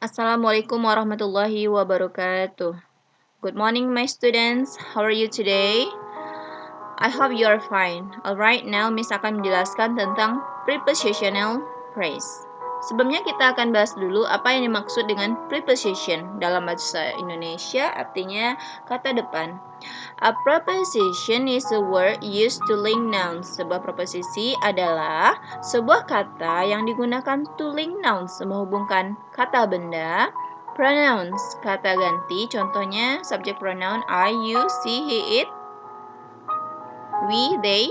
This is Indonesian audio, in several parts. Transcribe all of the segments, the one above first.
Assalamualaikum warahmatullahi wabarakatuh. Good morning, my students. How are you today? I hope you are fine. Alright, now Miss akan menjelaskan tentang prepositional phrase. Sebelumnya kita akan bahas dulu apa yang dimaksud dengan preposition. Dalam bahasa Indonesia artinya kata depan. A preposition is a word used to link nouns. Sebuah preposisi adalah sebuah kata yang digunakan to link nouns, menghubungkan kata benda, pronouns, kata ganti, contohnya subject pronoun I, you, she, he, it, we, they,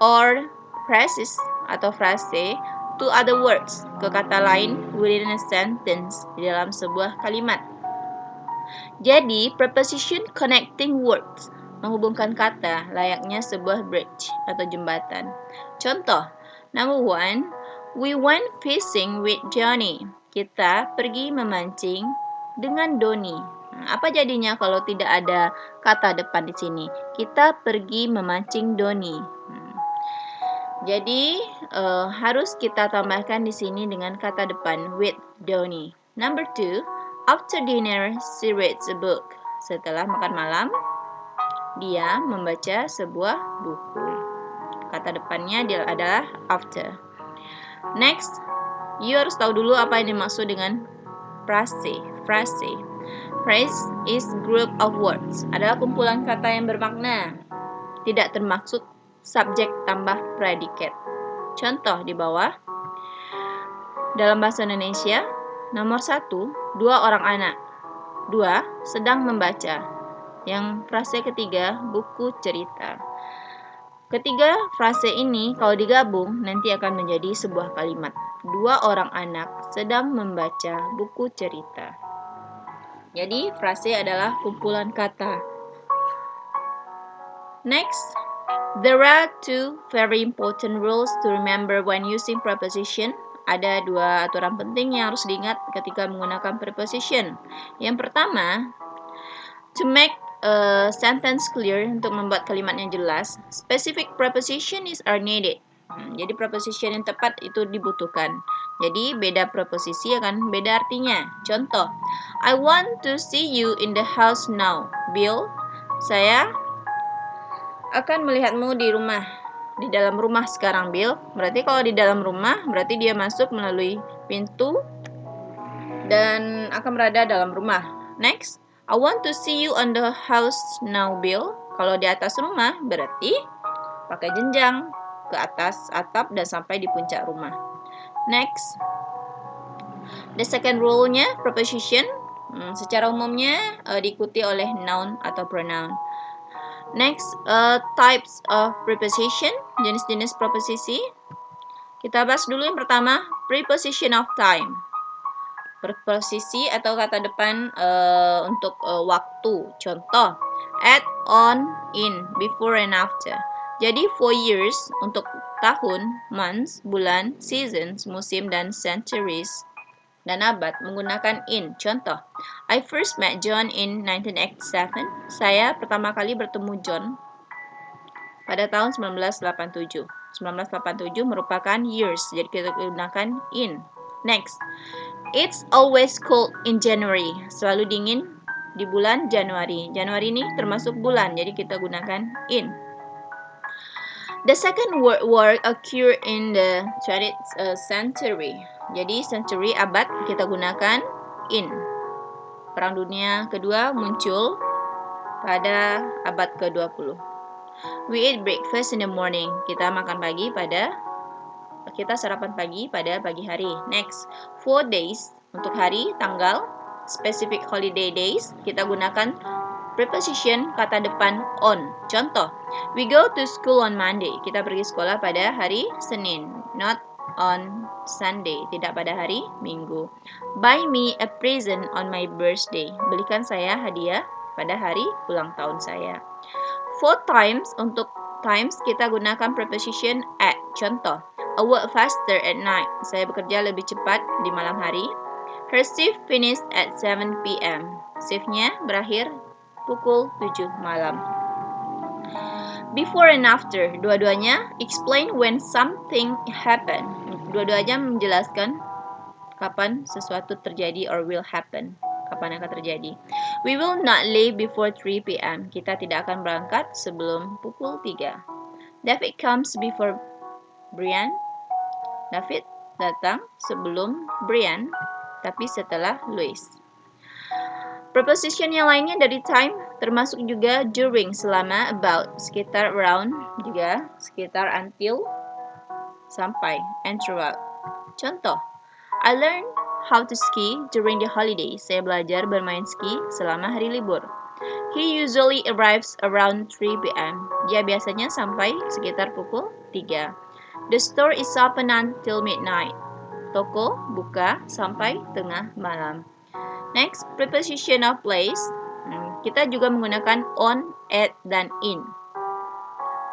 or phrases atau frase to other words, ke kata lain within a sentence, di dalam sebuah kalimat. Jadi, preposition connecting words, menghubungkan kata layaknya sebuah bridge atau jembatan. Contoh, number 1, we went fishing with Johnny. Kita pergi memancing dengan Doni. Apa jadinya kalau tidak ada kata depan di sini? Kita pergi memancing Doni. Jadi harus kita tambahkan di sini dengan kata depan with Doni. Number 2, after dinner she reads a book. Setelah makan malam, dia membaca sebuah buku. Kata depannya adalah after. Next, you harus tahu dulu apa yang dimaksud dengan frase. Phrase is group of words. Adalah kumpulan kata yang bermakna. Tidak termaksud subjek tambah predikat. Contoh di bawah. Dalam bahasa Indonesia, nomor 1, 2 orang anak. 2, sedang membaca. Yang frase ketiga, buku cerita. Ketiga frase ini kalau digabung nanti akan menjadi sebuah kalimat. 2 orang anak sedang membaca buku cerita. Jadi frase adalah kumpulan kata. Next, there are 2 very important rules to remember when using preposition. Ada 2 aturan penting yang harus diingat ketika menggunakan preposition. Yang pertama, to make a sentence clear, untuk membuat kalimatnya jelas, specific prepositions are needed. Jadi preposition yang tepat itu dibutuhkan. Jadi beda preposisi akan beda artinya. Contoh, I want to see you in the house now, Bill. Saya akan melihatmu di rumah. Di dalam rumah sekarang, Bill. Berarti kalau di dalam rumah, berarti dia masuk melalui pintu dan akan berada dalam rumah. Next, I want to see you on the house now, Bill. Kalau di atas rumah, berarti pakai jenjang ke atas atap dan sampai di puncak rumah. Next, the second rule-nya, preposition, secara umumnya diikuti oleh noun atau pronoun. Next, types of preposition, jenis-jenis preposisi. Kita bahas dulu yang pertama, preposition of time. Preposisi atau kata depan untuk waktu. Contoh, at, on, in, before and after. Jadi for years untuk tahun, months, bulan, seasons, musim, dan centuries dan abad menggunakan in. Contoh, I first met John in 1987. Saya pertama kali bertemu John pada tahun 1987. 1987 merupakan years, jadi kita gunakan in. Next, it's always cold in January. Selalu dingin di bulan Januari. Januari ini termasuk bulan, jadi kita gunakan in. The Second World War occurred in the 20th century. Jadi century abad kita gunakan in. Perang Dunia Kedua muncul pada abad ke-20. We eat breakfast in the morning. Kita sarapan pagi pada pagi hari. Next, 4 days untuk hari, tanggal, specific holiday days, kita gunakan preposition kata depan on. Contoh, we go to school on Monday. Kita pergi sekolah pada hari Senin, not on Sunday, tidak pada hari Minggu. Buy me a present on my birthday. Belikan saya hadiah pada hari ulang tahun saya. 4 times, untuk times kita gunakan preposition at. Contoh, I work faster at night. Saya bekerja lebih cepat di malam hari. Her shift finished at 7 p.m. Shiftnya berakhir pukul 7 malam. Before and after, dua-duanya explain when something happened. Dua-duanya menjelaskan kapan sesuatu terjadi or will happen. Kapan akan terjadi. We will not leave before 3 p.m. Kita tidak akan berangkat sebelum pukul 3. David comes before Brian. David datang sebelum Brian, tapi setelah Louis. Preposition yang lainnya dari time termasuk juga during, selama, about, sekitar, around, juga sekitar, until, sampai, and throughout. Contoh, I learned how to ski during the holiday. Saya belajar bermain ski selama hari libur. He usually arrives around 3 p.m. Dia biasanya sampai sekitar pukul 3. The store is open until midnight. Toko buka sampai tengah malam. Next, preposition of place. Kita juga menggunakan on, at, dan in.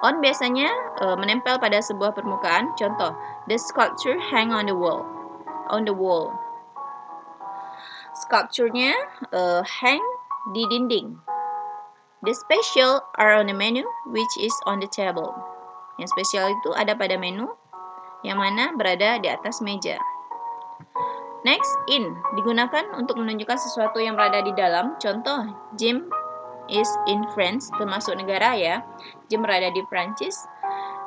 On biasanya menempel pada sebuah permukaan. Contoh, the sculpture hang on the wall. On the wall. Sculpture-nya hang di dinding. The special are on the menu, which is on the table. Yang spesial itu ada pada menu, yang mana berada di atas meja. Next, in digunakan untuk menunjukkan sesuatu yang berada di dalam. Contoh, Jim is in France, termasuk negara ya. Jim berada di Prancis.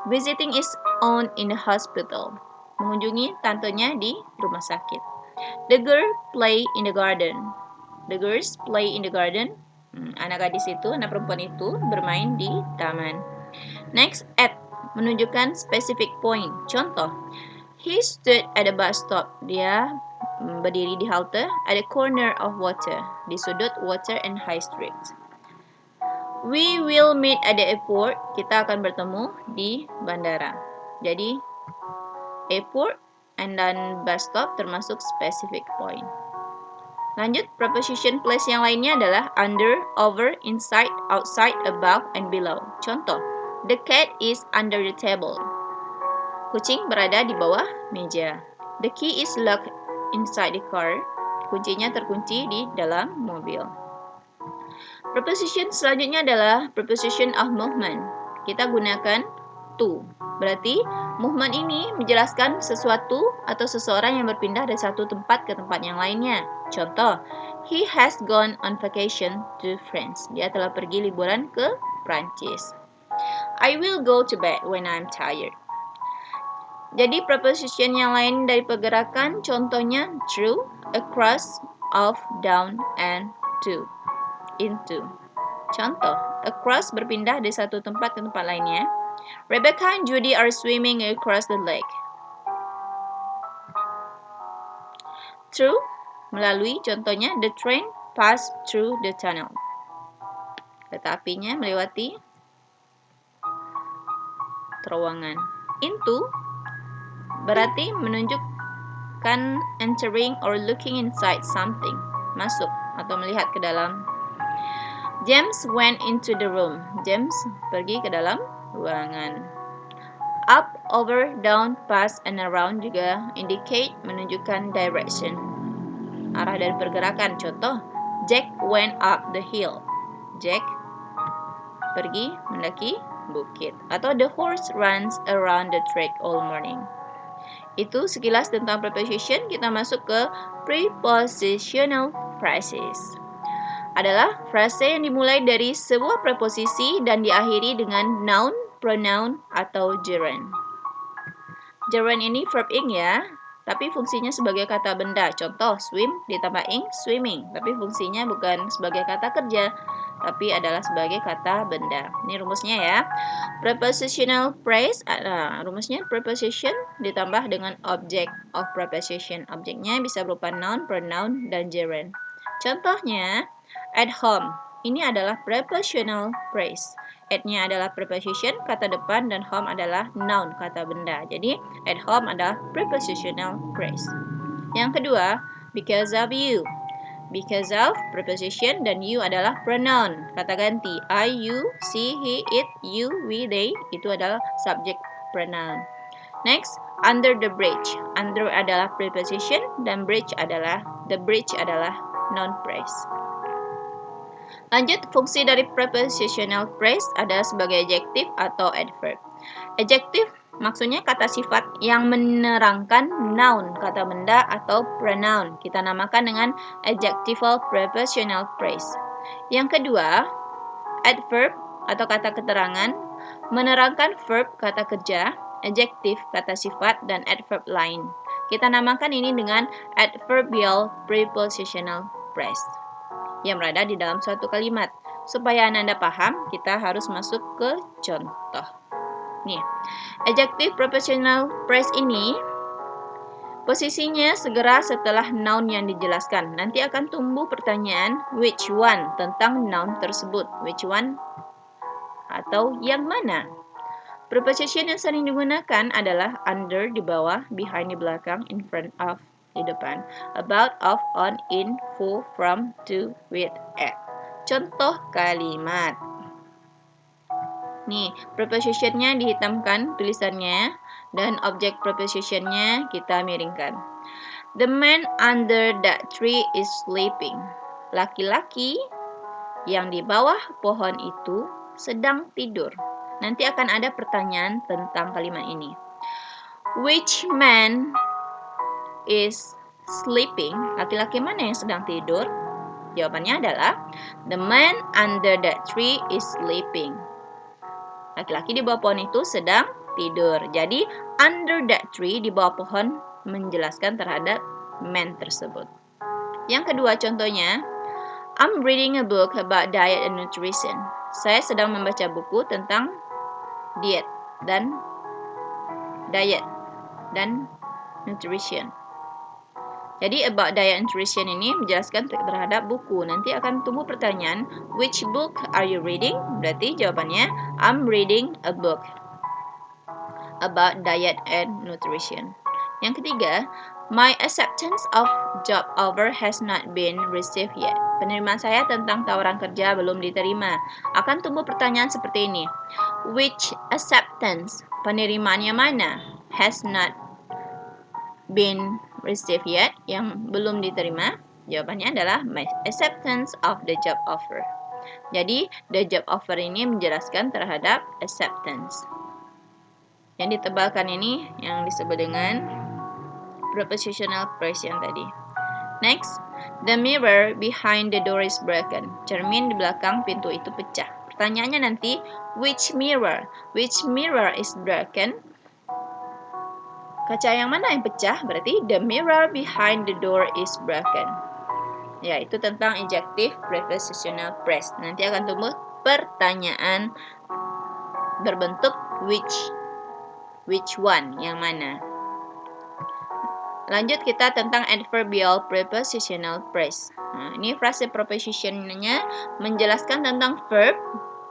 Visiting is on in the hospital. Mengunjungi tantenya di rumah sakit. The girl play in the garden. The girls play in the garden. Anak gadis itu, anak perempuan itu bermain di taman. Next, at menunjukkan specific point. Contoh, he stood at the bus stop. Dia berdiri di halte at the corner of water, di sudut Water and High Street. We will meet at the airport. Kita akan bertemu di bandara. Jadi, airport and then bus stop termasuk specific point. Lanjut, preposition place yang lainnya adalah under, over, inside, outside, above, and below. Contoh, the cat is under the table. Kucing berada di bawah meja. The key is locked inside the car. Kuncinya terkunci di dalam mobil. Preposition selanjutnya adalah preposition of movement. Kita gunakan to. Berarti movement ini menjelaskan sesuatu atau seseorang yang berpindah dari satu tempat ke tempat yang lainnya. Contoh, he has gone on vacation to France. Dia telah pergi liburan ke Prancis. I will go to bed when I'm tired. Jadi preposition yang lain dari pergerakan contohnya through, across, off, down, and to. Into. Contoh, across berpindah dari satu tempat ke tempat lainnya. Rebecca and Judy are swimming across the lake. Through, melalui, contohnya the train passed through the tunnel. Kereta apinya melewati terowongan. Into berarti menunjukkan entering or looking inside something. Masuk atau melihat ke dalam. James went into the room. James pergi ke dalam ruangan. Up, over, down, past, and around juga indicate menunjukkan direction. Arah dari pergerakan. Contoh, Jack went up the hill. Jack pergi mendaki bukit. Atau the horse runs around the track all morning. Itu sekilas tentang preposition. Kita masuk ke prepositional phrases. Adalah frase yang dimulai dari sebuah preposisi dan diakhiri dengan noun, pronoun, atau gerund. Gerund ini verb ing ya, tapi fungsinya sebagai kata benda. Contoh, swim ditambah ing, swimming. Tapi fungsinya bukan sebagai kata kerja, tapi adalah sebagai kata benda. Ini rumusnya ya. Prepositional phrase, rumusnya preposition ditambah dengan object of preposition. Objeknya bisa berupa noun, pronoun, dan gerund. Contohnya, at home. Ini adalah prepositional phrase. At-nya adalah preposition, kata depan, dan home adalah noun, kata benda. Jadi, at home adalah prepositional phrase. Yang kedua, because of you. Because of, preposition, dan you adalah pronoun, kata ganti. I, you, she, he, it, you, we, they, itu adalah subject pronoun. Next, under the bridge. Under adalah preposition, dan the bridge adalah noun phrase. Lanjut, fungsi dari prepositional phrase ada sebagai adjective atau adverb. Adjective Maksudnya kata sifat yang menerangkan noun, kata benda atau pronoun. Kita namakan dengan adjectival prepositional phrase. Yang kedua, adverb atau kata keterangan menerangkan verb kata kerja, adjective kata sifat, dan adverb lain. Kita namakan ini dengan adverbial prepositional phrase yang berada di dalam suatu kalimat. Supaya Anda paham, kita harus masuk ke contoh. Nih, adjective prepositional phrase ini posisinya segera setelah noun yang dijelaskan. Nanti akan tumbuh pertanyaan which one tentang noun tersebut. Which one atau yang mana. Preposition yang sering digunakan adalah under di bawah, behind di belakang, in front of di depan, about, of, on, in, for, from, to, with, at. Contoh kalimat. Nih, prepositionnya dihitamkan tulisannya dan objek prepositionnya kita miringkan. The man under that tree is sleeping. Laki-laki yang di bawah pohon itu sedang tidur. Nanti akan ada pertanyaan tentang kalimat ini. Which man is sleeping? Laki-laki mana yang sedang tidur? Jawabannya adalah the man under that tree is sleeping. Laki-laki di bawah pohon itu sedang tidur. Jadi, under that tree, di bawah pohon, menjelaskan terhadap man tersebut. Yang kedua contohnya, I'm reading a book about diet and nutrition. Saya sedang membaca buku tentang diet dan nutrition. Jadi, about diet and nutrition ini menjelaskan terhadap buku. Nanti akan tumbuh pertanyaan, which book are you reading? Berarti jawabannya, I'm reading a book about diet and nutrition. Yang ketiga, my acceptance of job offer has not been received yet. Penerimaan saya tentang tawaran kerja belum diterima. Akan tumbuh pertanyaan seperti ini. Which acceptance? Penerimaannya mana? Has not been received yet. Yang belum diterima. Jawabannya adalah my acceptance of the job offer. Jadi, the job offer ini menjelaskan terhadap acceptance. Yang ditebalkan ini yang disebut dengan prepositional phrase yang tadi. Next, the mirror behind the door is broken. Cermin di belakang pintu itu pecah. Pertanyaannya nanti, which mirror? Which mirror is broken? Kaca yang mana yang pecah? Berarti the mirror behind the door is broken. Ya, itu tentang adjective prepositional phrase. Nanti akan tumbuh pertanyaan berbentuk which one, yang mana. Lanjut kita tentang adverbial prepositional phrase. Nah, ini frase prepositionnya menjelaskan tentang verb,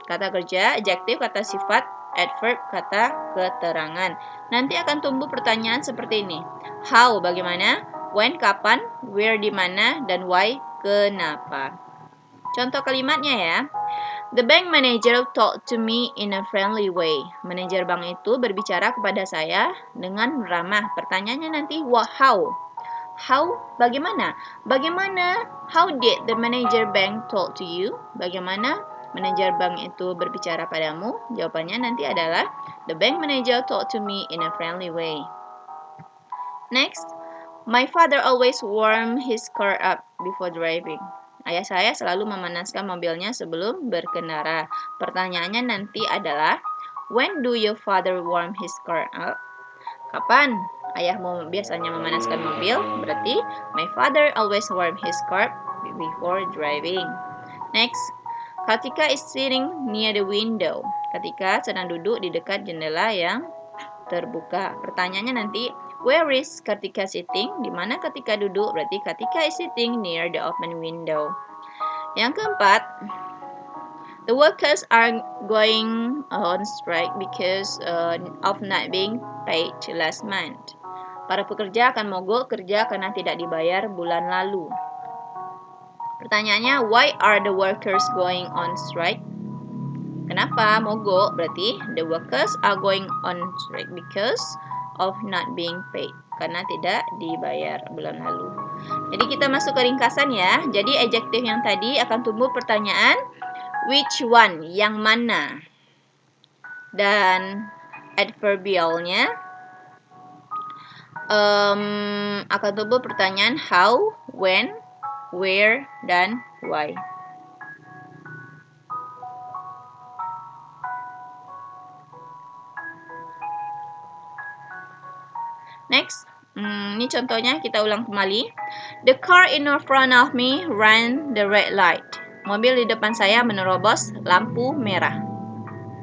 kata kerja, adjective, kata sifat, adverb, kata keterangan. Nanti akan tumbuh pertanyaan seperti ini. How, bagaimana? When, kapan? Where, di mana? Dan why, kenapa? Contoh kalimatnya ya. The bank manager talked to me in a friendly way. Manajer bank itu berbicara kepada saya dengan ramah. Pertanyaannya nanti, how? How? Bagaimana? Bagaimana? How did the manager bank talk to you? Bagaimana manajer bank itu berbicara padamu? Jawabannya nanti adalah, the bank manager talked to me in a friendly way. Next, my father always warm his car up before driving. Ayah saya selalu memanaskan mobilnya sebelum berkendara. Pertanyaannya nanti adalah, when do your father warm his car up? Kapan ayahmu biasanya memanaskan mobil? Berarti, my father always warm his car before driving. Next, Katika is sitting near the window. Katika sedang duduk di dekat jendela yang terbuka. Pertanyaannya nanti, where is Katika sitting? Di mana Katika duduk? Berarti Katika is sitting near the open window. Yang keempat, the workers are going on strike because of not being paid last month. Para pekerja akan mogok kerja karena tidak dibayar bulan lalu. Pertanyaannya, why are the workers going on strike? Kenapa mogok? Berarti the workers are going on strike because of not being paid. Karena tidak dibayar bulan lalu. Jadi kita masuk ke ringkasan ya. Jadi adjektif yang tadi akan tumbuh pertanyaan which one, yang mana. Dan adverbialnya akan tumbuh pertanyaan how, when, where, dan why. Next, ini contohnya kita ulang kembali. The car in front of me ran the red light. Mobil di depan saya menerobos lampu merah.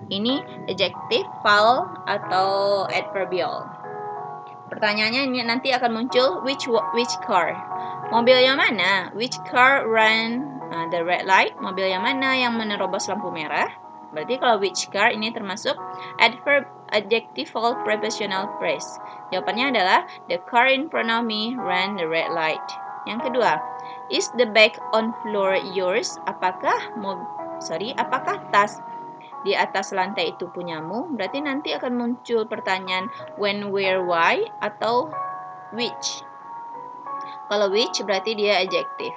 Ini adjective, vowel, atau adverbial. Pertanyaannya ini nanti akan muncul which car. Mobil yang mana? Which car ran the red light? Mobil yang mana yang menerobos lampu merah? Berarti kalau which car ini termasuk adjectival prepositional phrase. Jawabannya adalah the car in front of me ran the red light. Yang kedua, is the bag on floor yours? Apakah tas di atas lantai itu punyamu? Berarti nanti akan muncul pertanyaan when, where, why, atau which. Kalau which berarti dia adjective.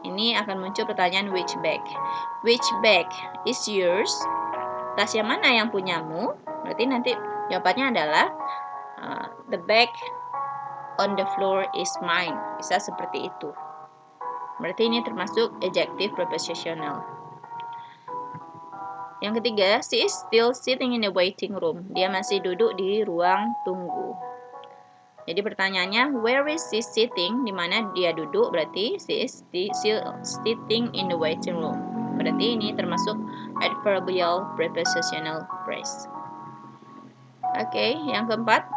Ini akan muncul pertanyaan which bag. Which bag is yours? Tas yang mana yang punyamu? Berarti nanti jawabannya adalah the bag on the floor is mine. Bisa seperti itu. Berarti ini termasuk adjective prepositional. Yang ketiga, she is still sitting in the waiting room. Dia masih duduk di ruang tunggu. Jadi pertanyaannya, where is she sitting? Di mana dia duduk? Berarti she is still sitting in the waiting room. Berarti ini termasuk adverbial prepositional phrase. Oke, yang keempat,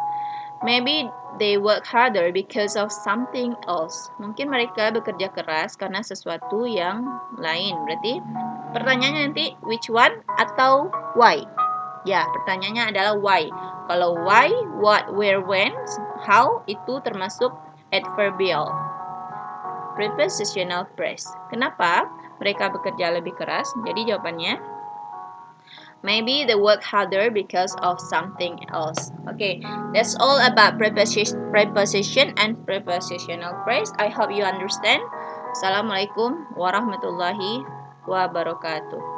maybe they work harder because of something else. Mungkin mereka bekerja keras karena sesuatu yang lain. Berarti pertanyaannya nanti which one atau why? Ya, pertanyaannya adalah why. Kalau why, what, where, when, how itu termasuk adverbial prepositional phrase. Kenapa mereka bekerja lebih keras? Jadi jawabannya maybe they work harder because of something else. Okay, that's all about preposition and prepositional phrase. I hope you understand. Assalamualaikum warahmatullahi wabarakatuh.